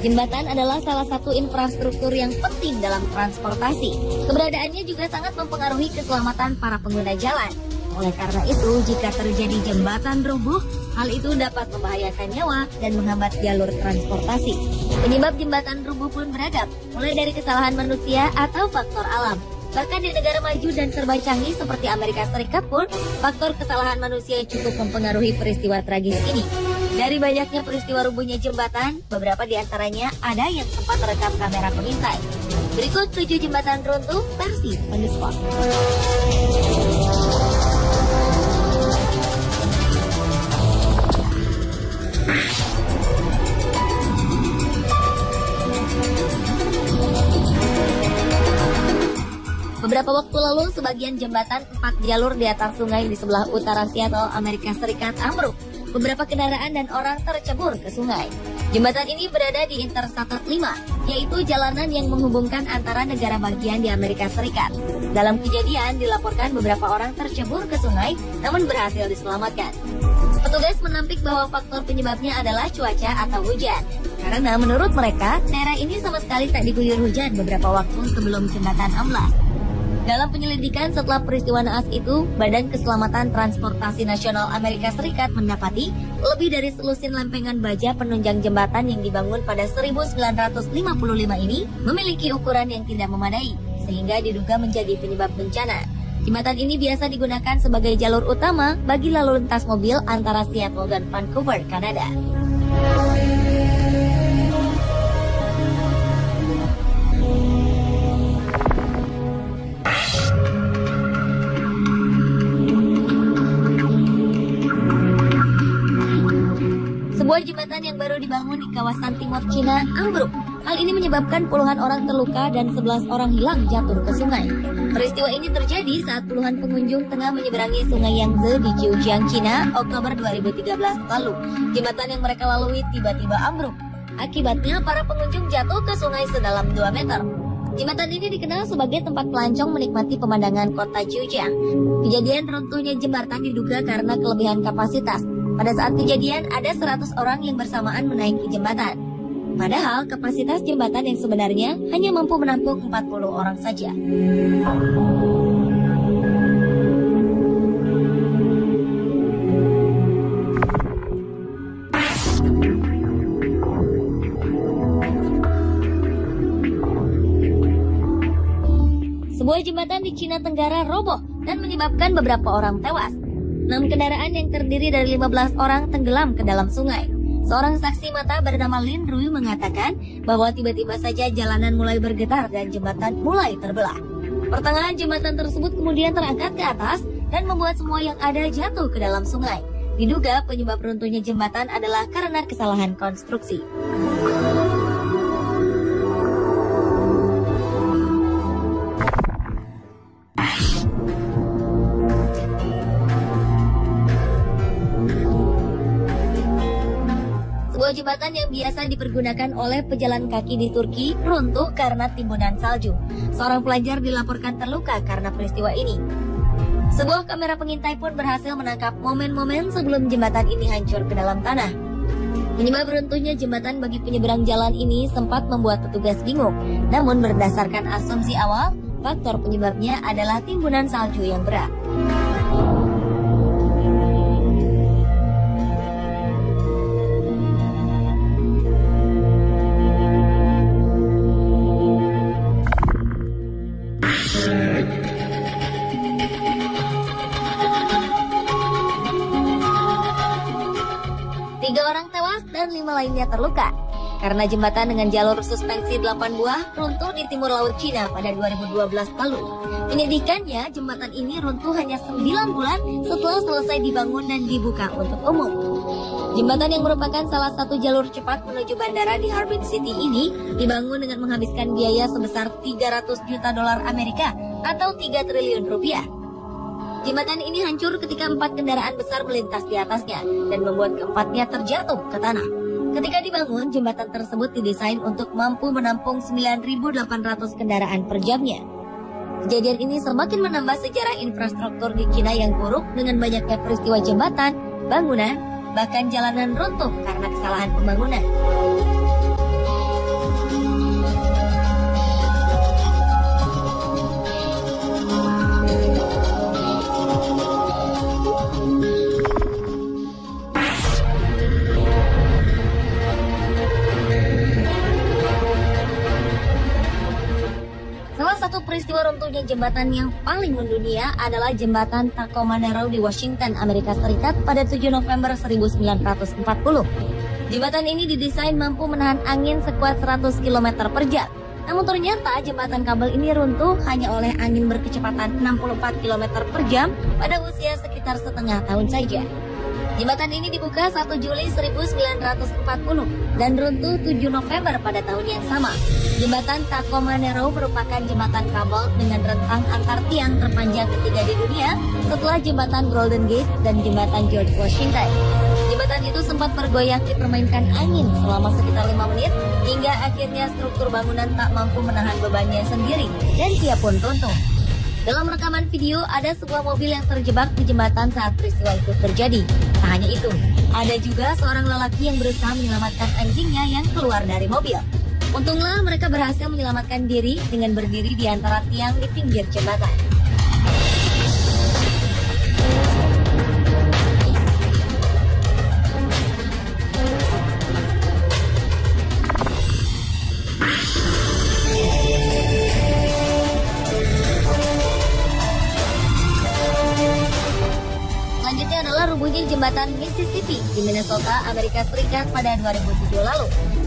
Jembatan adalah salah satu infrastruktur yang penting dalam transportasi. Keberadaannya juga sangat mempengaruhi keselamatan para pengguna jalan. Oleh karena itu, jika terjadi jembatan roboh, hal itu dapat membahayakan nyawa dan menghambat jalur transportasi. Penyebab jembatan roboh pun beragam, mulai dari kesalahan manusia atau faktor alam. Bahkan di negara maju dan serba canggih seperti Amerika Serikat pun, faktor kesalahan manusia cukup mempengaruhi peristiwa tragis ini. Dari banyaknya peristiwa rubuhnya jembatan, beberapa di antaranya ada yang sempat terekam kamera pengintai. Berikut 7 jembatan runtuh versi on the spot. Beberapa waktu lalu, sebagian jembatan 4 jalur di atas sungai di sebelah utara Seattle, Amerika Serikat ambruk. Beberapa kendaraan dan orang tercebur ke sungai. Jembatan ini berada di Interstate 5, yaitu jalanan yang menghubungkan antara negara bagian di Amerika Serikat. Dalam kejadian, dilaporkan beberapa orang tercebur ke sungai, namun berhasil diselamatkan. Petugas menampik bahwa faktor penyebabnya adalah cuaca atau hujan. Karena menurut mereka, daerah ini sama sekali tak diguyur hujan beberapa waktu sebelum jembatan amblas. Dalam penyelidikan setelah peristiwa naas itu, Badan Keselamatan Transportasi Nasional Amerika Serikat mendapati lebih dari selusin lempengan baja penunjang jembatan yang dibangun pada 1955 ini memiliki ukuran yang tidak memadai, sehingga diduga menjadi penyebab bencana. Jembatan ini biasa digunakan sebagai jalur utama bagi lalu lintas mobil antara Seattle dan Vancouver, Kanada. Sebuah jembatan yang baru dibangun di kawasan timur Cina ambruk. Hal ini menyebabkan puluhan orang terluka dan 11 orang hilang jatuh ke sungai. Peristiwa ini terjadi saat puluhan pengunjung tengah menyeberangi sungai Yangtze di Jiujiang, Cina, Oktober 2013 lalu. Jembatan yang mereka lalui tiba-tiba ambruk. Akibatnya, para pengunjung jatuh ke sungai sedalam 2 meter. Jembatan ini dikenal sebagai tempat pelancong menikmati pemandangan kota Jiujiang. Kejadian runtuhnya jembatan diduga karena kelebihan kapasitas. Pada saat kejadian, ada 100 orang yang bersamaan menaiki jembatan. Padahal kapasitas jembatan yang sebenarnya hanya mampu menampung 40 orang saja. Sebuah jembatan di Cina Tenggara roboh dan menyebabkan beberapa orang tewas. 6 kendaraan yang terdiri dari 15 orang tenggelam ke dalam sungai. Seorang saksi mata bernama Lin Rui mengatakan bahwa tiba-tiba saja jalanan mulai bergetar dan jembatan mulai terbelah. Pertengahan jembatan tersebut kemudian terangkat ke atas dan membuat semua yang ada jatuh ke dalam sungai. Diduga penyebab runtuhnya jembatan adalah karena kesalahan konstruksi. Sebuah jembatan yang biasa dipergunakan oleh pejalan kaki di Turki runtuh karena timbunan salju. Seorang pelajar dilaporkan terluka karena peristiwa ini. Sebuah kamera pengintai pun berhasil menangkap momen-momen sebelum jembatan ini hancur ke dalam tanah. Penyebab runtuhnya jembatan bagi penyeberang jalan ini sempat membuat petugas bingung. Namun berdasarkan asumsi awal, faktor penyebabnya adalah timbunan salju yang berat. Dan 5 lainnya terluka karena jembatan dengan jalur suspensi 8 buah runtuh di timur laut Cina pada 2012 lalu. Menyedihkannya, jembatan ini runtuh hanya 9 bulan setelah selesai dibangun dan dibuka untuk umum. Jembatan yang merupakan salah satu jalur cepat menuju bandara di Harbin City ini dibangun dengan menghabiskan biaya sebesar 300 juta dolar Amerika atau 3 triliun rupiah. Jembatan ini hancur ketika 4 kendaraan besar melintas di atasnya dan membuat keempatnya terjatuh ke tanah. Ketika dibangun, jembatan tersebut didesain untuk mampu menampung 9.800 kendaraan per jamnya. Kejadian ini semakin menambah sejarah infrastruktur di Cina yang buruk dengan banyaknya peristiwa jembatan, bangunan, bahkan jalanan runtuh karena kesalahan pembangunan. jembatan yang paling mendunia adalah jembatan Tacoma Narrow di Washington, Amerika Serikat pada 7 November 1940. Jembatan ini didesain mampu menahan angin sekuat 100 km per jam. Namun ternyata jembatan kabel ini runtuh hanya oleh angin berkecepatan 64 km per jam pada usia sekitar setengah tahun saja. Jembatan ini dibuka 1 Juli 1940 dan runtuh 7 November pada tahun yang sama. Jembatan Tacoma Narrow merupakan jembatan kabel dengan rentang antar tiang terpanjang ketiga di dunia setelah jembatan Golden Gate dan jembatan George Washington. Jembatan itu sempat bergoyang dipermainkan angin selama sekitar 5 menit hingga akhirnya struktur bangunan tak mampu menahan bebannya sendiri dan ia pun runtuh. Dalam rekaman video, ada sebuah mobil yang terjebak di jembatan saat peristiwa itu terjadi. Tak hanya itu, ada juga seorang lelaki yang berusaha menyelamatkan anjingnya yang keluar dari mobil. Untunglah mereka berhasil menyelamatkan diri dengan berdiri di antara tiang di pinggir jembatan. Selanjutnya adalah rubuhnya jembatan Mississippi di Minnesota, Amerika Serikat pada 2007 lalu.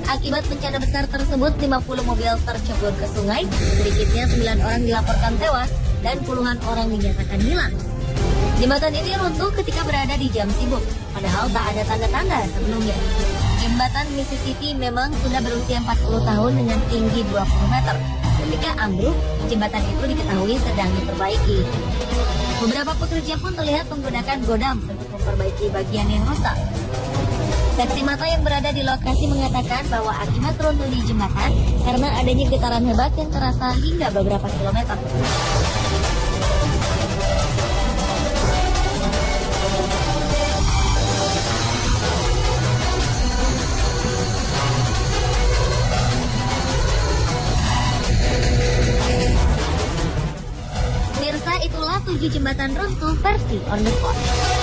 Akibat bencana besar tersebut, 50 mobil tercebur ke sungai, sedikitnya 9 orang dilaporkan tewas dan puluhan orang dinyatakan hilang. Jembatan ini runtuh ketika berada di jam sibuk, padahal tak ada tanda-tanda sebelumnya. Jembatan Mississippi memang sudah berusia 40 tahun dengan tinggi 20 meter. Ketika ambruk, jembatan itu diketahui sedang diperbaiki. Beberapa pekerja pun terlihat menggunakan godam untuk memperbaiki bagian yang rusak. Saksi mata yang berada di lokasi mengatakan bahwa akibat runtuhnya jembatan karena adanya getaran hebat yang terasa hingga beberapa kilometer. Pemirsa, itulah 7 jembatan runtuh versi on the spot.